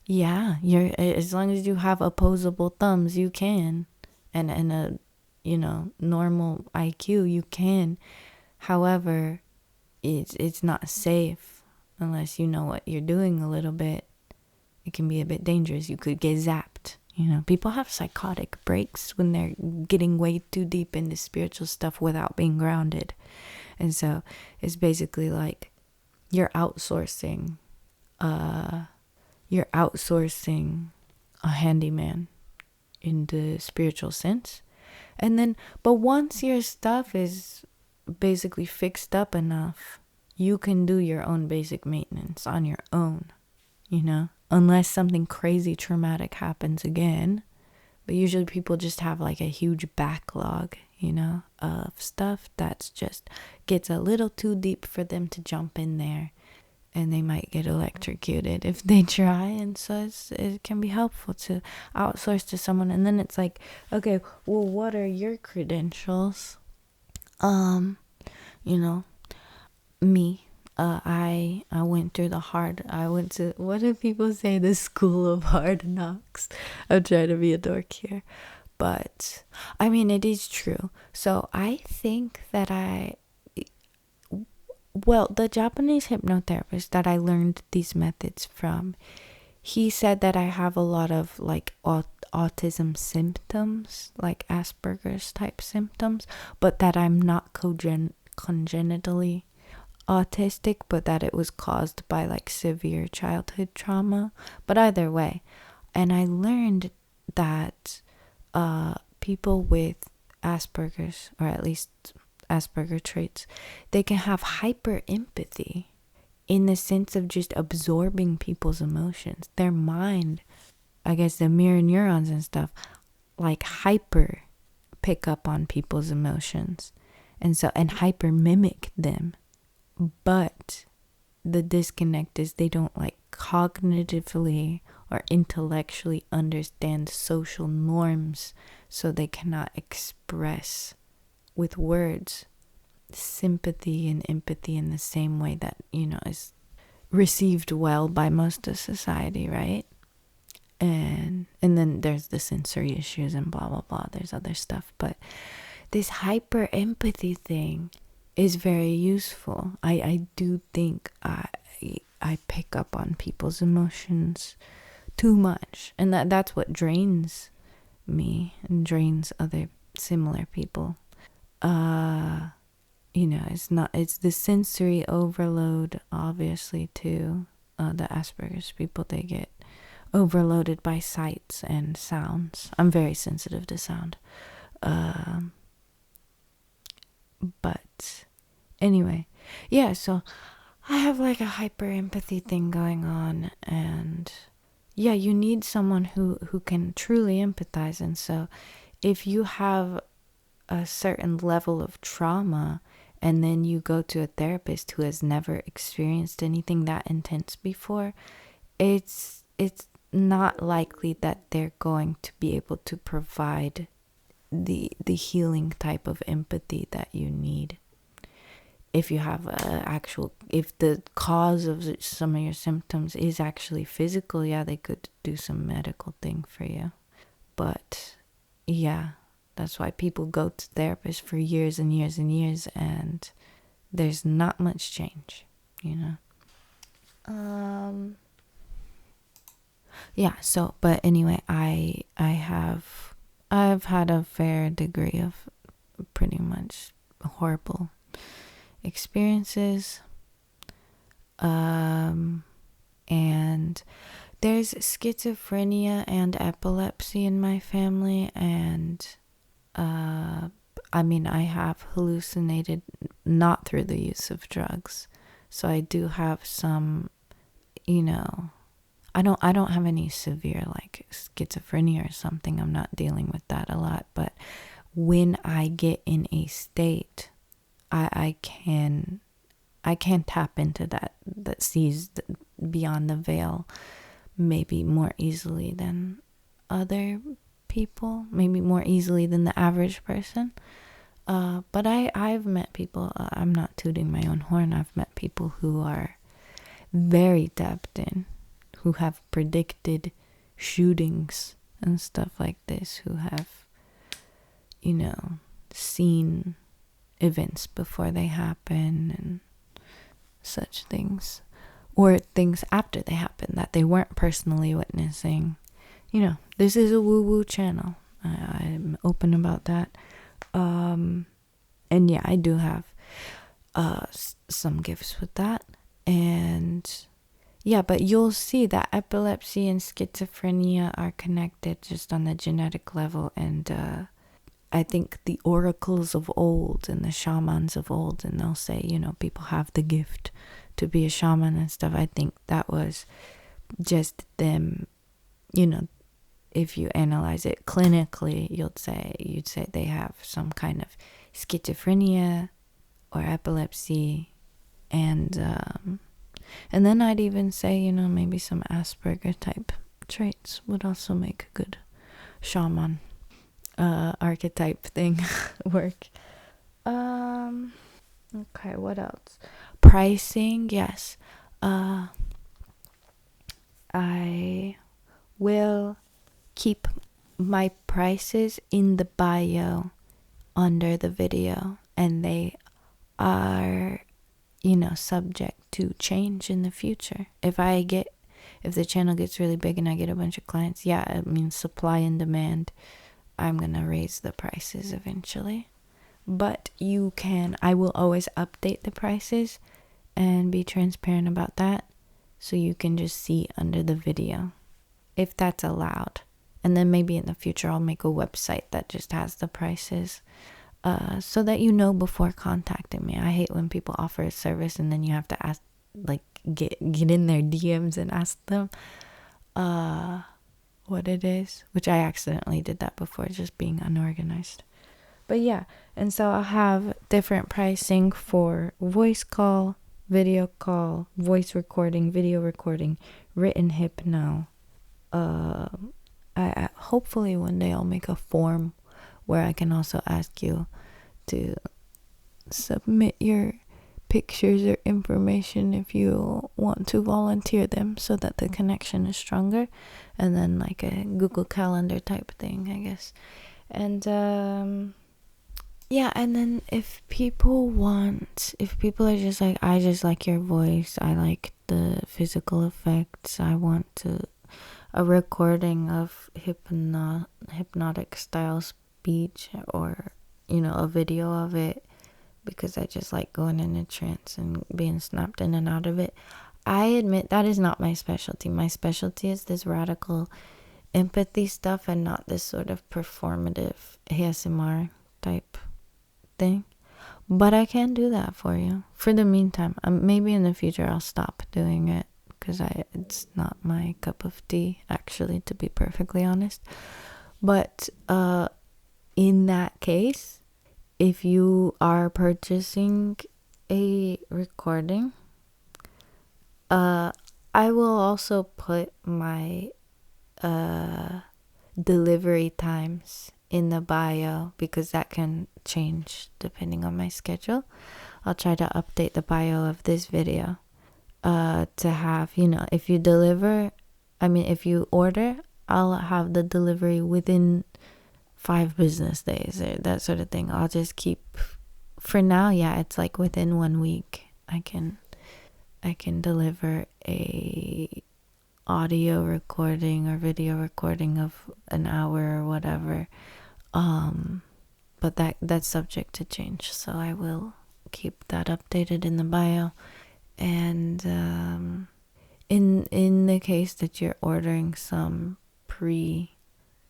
Yeah, as long as you have opposable thumbs, you can, and a normal IQ, you can. However, it's not safe unless you know what you're doing a little bit. It can be a bit dangerous. You could get zapped, You know, people have psychotic breaks when they're getting way too deep into spiritual stuff without being grounded. And so it's basically like you're outsourcing a handyman in the spiritual sense. And then, but once your stuff is basically fixed up enough, you can do your own basic maintenance on your own, you know, unless something crazy traumatic happens again. But usually people just have like a huge backlog, you know, of stuff that's just gets a little too deep for them to jump in there, and they might get electrocuted if they try. And so it can be helpful to outsource to someone. And then it's like, okay, well, what are your credentials? You know, me, I went through I went to, what do people say, the school of hard knocks. I'm trying to be a dork here, but I mean, it is true. So I think that the Japanese hypnotherapist that I learned these methods from, he said that I have a lot of like autism symptoms, like Asperger's type symptoms, but that I'm not congenitally autistic, but that it was caused by like severe childhood trauma. But either way, and I learned that people with Asperger's, or at least Asperger traits, they can have hyper empathy in the sense of just absorbing people's emotions. Their mind, I guess the mirror neurons and stuff, like hyper pick up on people's emotions, and hyper mimic them. But the disconnect is they don't like cognitively or intellectually understand social norms, so they cannot express with words sympathy and empathy in the same way that, you know, is received well by most of society, right? And then there's the sensory issues and blah blah blah, there's other stuff, but this hyper empathy thing is very useful. I do think I pick up on people's emotions too much, and that's what drains me and drains other similar people. You know, it's the sensory overload, obviously, too. The Asperger's people, they get overloaded by sights and sounds. I'm very sensitive to sound. But anyway, yeah, so I have like a hyper empathy thing going on, and yeah, you need someone who can truly empathize. And so if you have a certain level of trauma, and then you go to a therapist who has never experienced anything that intense before, it's not likely that they're going to be able to provide the healing type of empathy that you need. If you have if the cause of some of your symptoms is actually physical, yeah, they could do some medical thing for you. But yeah, that's why people go to therapists for years and years and years, and there's not much change, you know. Yeah, so, but anyway, I've had a fair degree of pretty much horrible experiences. And there's schizophrenia and epilepsy in my family, and I mean, I have hallucinated not through the use of drugs. So I do have some, you know, I don't have any severe like schizophrenia or something. I'm not dealing with that a lot, but when I get in a state, I can tap into that sees beyond the veil maybe more easily than other people, maybe more easily than the average person. But I've met people, I'm not tooting my own horn, I've met people who are very tapped in, who have predicted shootings and stuff like this, who have, you know, seen events before they happen and such things, or things after they happen that they weren't personally witnessing. this is a woo-woo channel. I'm open about that. And yeah, I do have some gifts with that. And yeah, but you'll see that epilepsy and schizophrenia are connected just on the genetic level. And I think the oracles of old and the shamans of old, and they'll say, people have the gift to be a shaman and stuff. I think that was just them, if you analyze it clinically, you'd say they have some kind of schizophrenia or epilepsy, and then I'd even say, maybe some Asperger type traits would also make a good shaman archetype thing work. Okay, what else? Pricing, yes. I will keep my prices in the bio under the video, and they are subject to change in the future. If the channel gets really big and I get a bunch of clients, it means supply and demand, I'm gonna raise the prices eventually. But I will always update the prices and be transparent about that, so you can just see under the video if that's allowed. And then maybe in the future I'll make a website that just has the prices, so that before contacting me. I hate when people offer a service and then you have to ask, get in their DMs and ask them what it is, which I accidentally did that before, just being unorganized. But yeah, and so I'll have different pricing for voice call, video call, voice recording, video recording, written hypno. I hopefully one day I'll make a form where I can also ask you to submit your pictures or information if you want to volunteer them, so that the connection is stronger, and then like a Google Calendar type thing, I guess. And and then if people are just like, I just like your voice, I like the physical effects, I want a recording of hypnotic style speech, or a video of it, because I just like going in a trance and being snapped in and out of it. I admit that is not my specialty. My specialty is this radical empathy stuff, and not this sort of performative ASMR type thing. But I can do that for you for the meantime. Maybe in the future I'll stop doing it, because it's not my cup of tea, actually, to be perfectly honest. But in that case, if you are purchasing a recording, I will also put my delivery times in the bio, because that can change depending on my schedule. I'll try to update the bio of this video to have, if you order, I'll have the delivery within 5 business days, or that sort of thing. I'll just keep, for now, it's like within 1 week I can deliver a audio recording or video recording of an hour or whatever. But that's subject to change, so I will keep that updated in the bio. And in the case that you're ordering some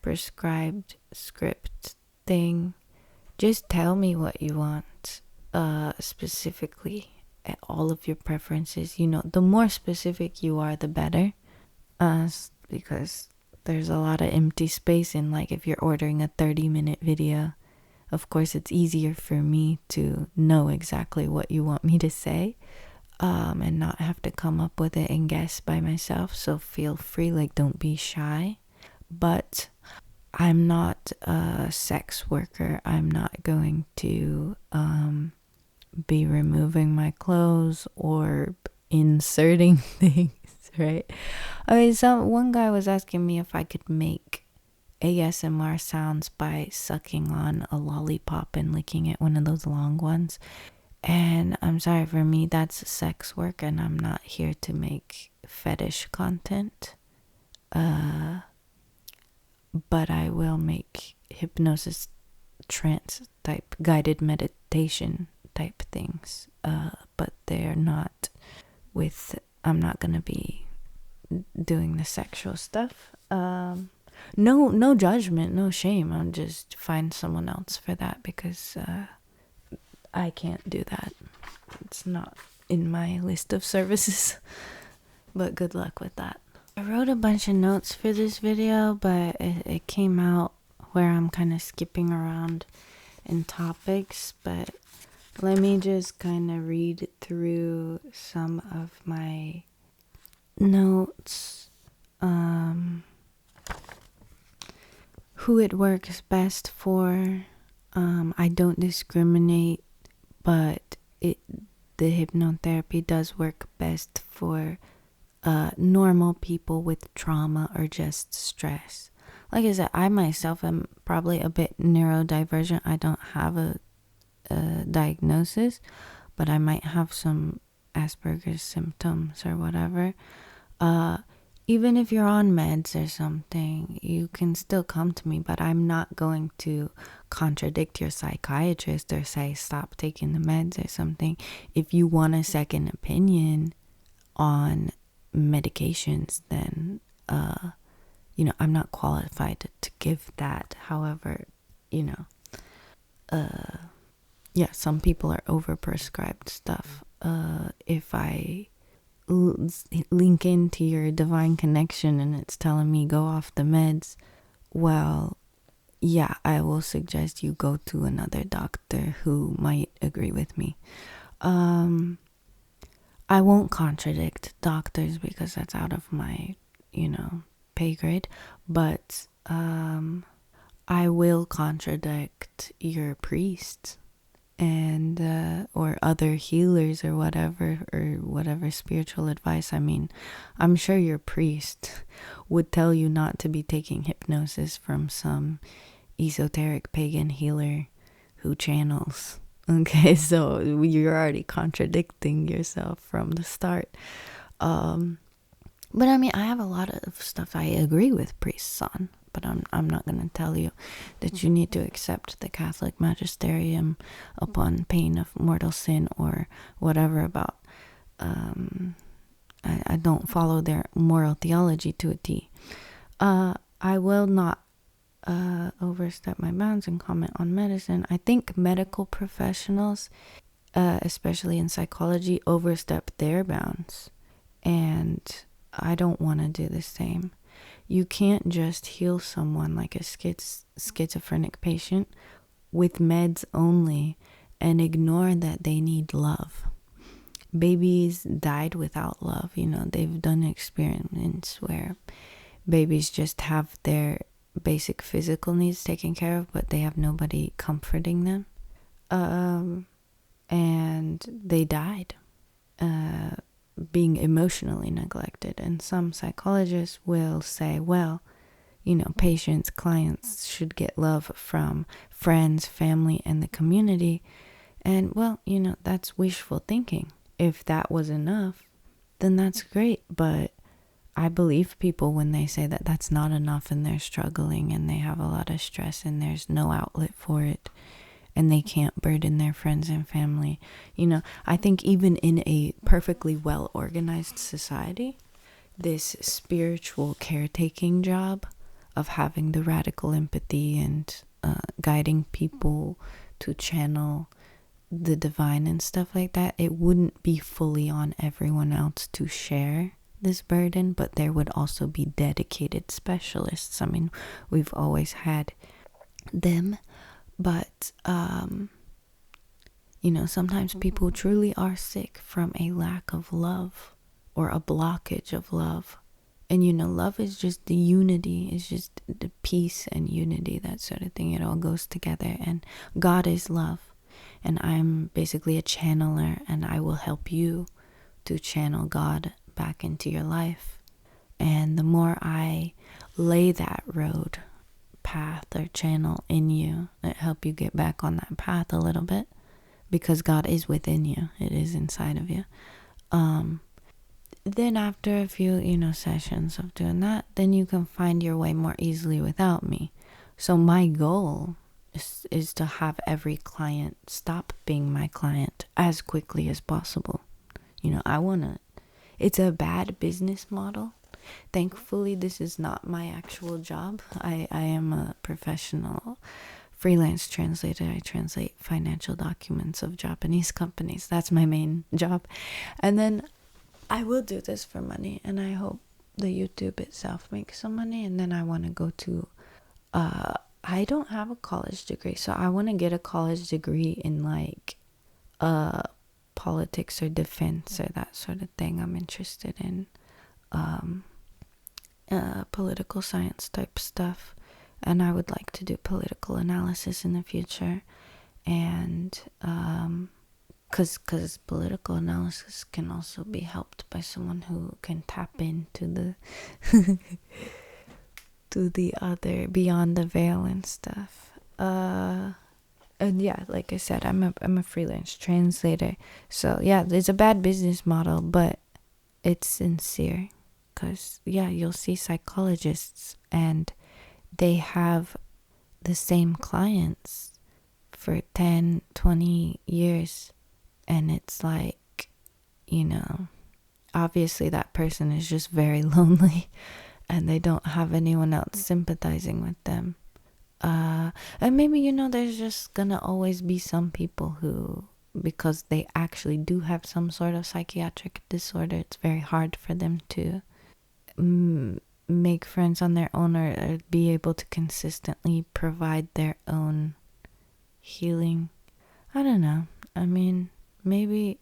prescribed script thing, just tell me what you want, specifically, at all of your preferences. The more specific you are, the better, because there's a lot of empty space in, like, if you're ordering a 30-minute video, of course it's easier for me to know exactly what you want me to say, and not have to come up with it and guess by myself. So feel free, don't be shy. But I'm not a sex worker. I'm not going to be removing my clothes or inserting things, right? One guy was asking me if I could make ASMR sounds by sucking on a lollipop and licking it, one of those long ones. And I'm sorry, for me, that's sex work, and I'm not here to make fetish content. but I will make hypnosis, trance type, guided meditation type things. But they're not I'm not gonna be doing the sexual stuff. No judgment, no shame. I'll just find someone else for that, because I can't do that. It's not in my list of services. But good luck with that. I wrote a bunch of notes for this video, but it came out where I'm kind of skipping around in topics. But let me just kind of read through some of my notes. Who it works best for. I don't discriminate, but the hypnotherapy does work best for normal people with trauma or just stress. Like I said, I myself am probably a bit neurodivergent. I don't have a diagnosis, but I might have some Asperger's symptoms or whatever. Even if you're on meds or something, you can still come to me, but I'm not going to contradict your psychiatrist or say stop taking the meds or something. If you want a second opinion on medications, then I'm not qualified to give that. However, some people are overprescribed stuff. If I link into your divine connection and it's telling me go off the meds, well, yeah, I will suggest you go to another doctor who might agree with me. I won't contradict doctors because that's out of my, pay grade, but I will contradict your priests and or other healers or whatever spiritual advice. I mean, I'm sure your priest would tell you not to be taking hypnosis from some esoteric pagan healer who channels. Okay, so you're already contradicting yourself from the start. But I mean, I have a lot of stuff I agree with priests on, but I'm not going to tell you that you need to accept the Catholic magisterium upon pain of mortal sin or whatever about. I don't follow their moral theology to a T. I will not overstep my bounds and comment on medicine. I think medical professionals, especially in psychology, overstep their bounds, and I don't want to do the same. You can't just heal someone like a schizophrenic patient with meds only and ignore that they need love. Babies died without love. They've done experiments where babies just have their basic physical needs taken care of, but they have nobody comforting them. And they died being emotionally neglected. And some psychologists will say, well, patients, clients should get love from friends, family, and the community. And well, that's wishful thinking. If that was enough, then that's great. But I believe people when they say that that's not enough and they're struggling and they have a lot of stress and there's no outlet for it and they can't burden their friends and family. I think even in a perfectly well organized society, this spiritual caretaking job of having the radical empathy and guiding people to channel the divine and stuff like that, it wouldn't be fully on everyone else to share this burden, but there would also be dedicated specialists. I mean, we've always had them, but sometimes people truly are sick from a lack of love or a blockage of love. And love is just the unity, it's just the peace and unity, that sort of thing. It all goes together, and God is love, and I'm basically a channeler, and I will help you to channel God back into your life. And the more I lay that road, path, or channel in you, it help you get back on that path a little bit, because God is within you. It is inside of you. then after a few, sessions of doing that, then you can find your way more easily without me. So my goal is to have every client stop being my client as quickly as possible. It's a bad business model. Thankfully, this is not my actual job. I am a professional freelance translator. I translate financial documents of Japanese companies. That's my main job. And then I will do this for money, and I hope the YouTube itself makes some money. And then I want to go to I don't have a college degree, so I want to get a college degree in like politics or defense or that sort of thing. I'm interested in political science type stuff, and I would like to do political analysis in the future. And because political analysis can also be helped by someone who can tap into the to the other, beyond the veil and stuff. And yeah, like I said, I'm a freelance translator. So yeah, it's a bad business model, but it's sincere. Because yeah, you'll see psychologists and they have the same clients for 10, 20 years. And it's like, obviously that person is just very lonely and they don't have anyone else sympathizing with them. And maybe, there's just gonna always be some people who, because they actually do have some sort of psychiatric disorder, it's very hard for them to make friends on their own, or be able to consistently provide their own healing. I don't know. I mean, maybe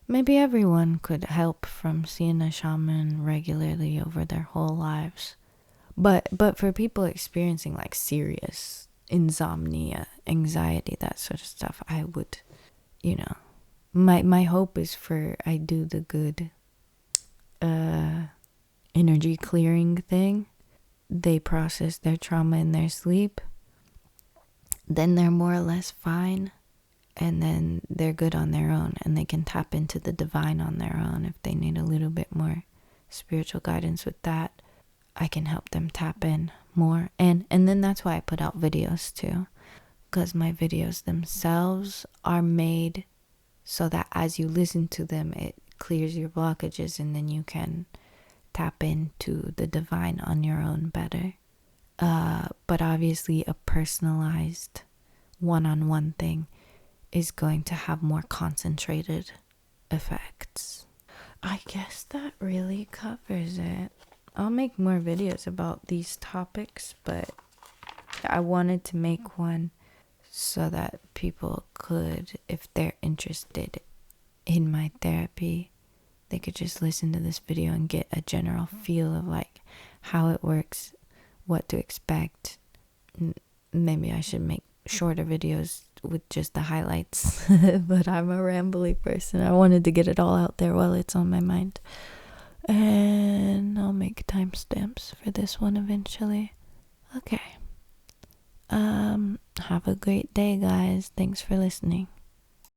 everyone could help from seeing a shaman regularly over their whole lives. But for people experiencing like serious insomnia, anxiety, that sort of stuff, I would, my hope is for I do the good energy clearing thing. They process their trauma in their sleep. Then they're more or less fine. And then they're good on their own, and they can tap into the divine on their own. If they need a little bit more spiritual guidance with that, I can help them tap in more. And then that's why I put out videos too, because my videos themselves are made so that as you listen to them, it clears your blockages, and then you can tap into the divine on your own better. But obviously a personalized one-on-one thing is going to have more concentrated effects. I guess that really covers it. I'll make more videos about these topics, but I wanted to make one so that people could, if they're interested in my therapy, they could just listen to this video and get a general feel of like how it works, what to expect. Maybe I should make shorter videos with just the highlights, but I'm a rambly person. I wanted to get it all out there while it's on my mind. And I'll make timestamps for this one eventually. Okay. Have a great day, guys. Thanks for listening.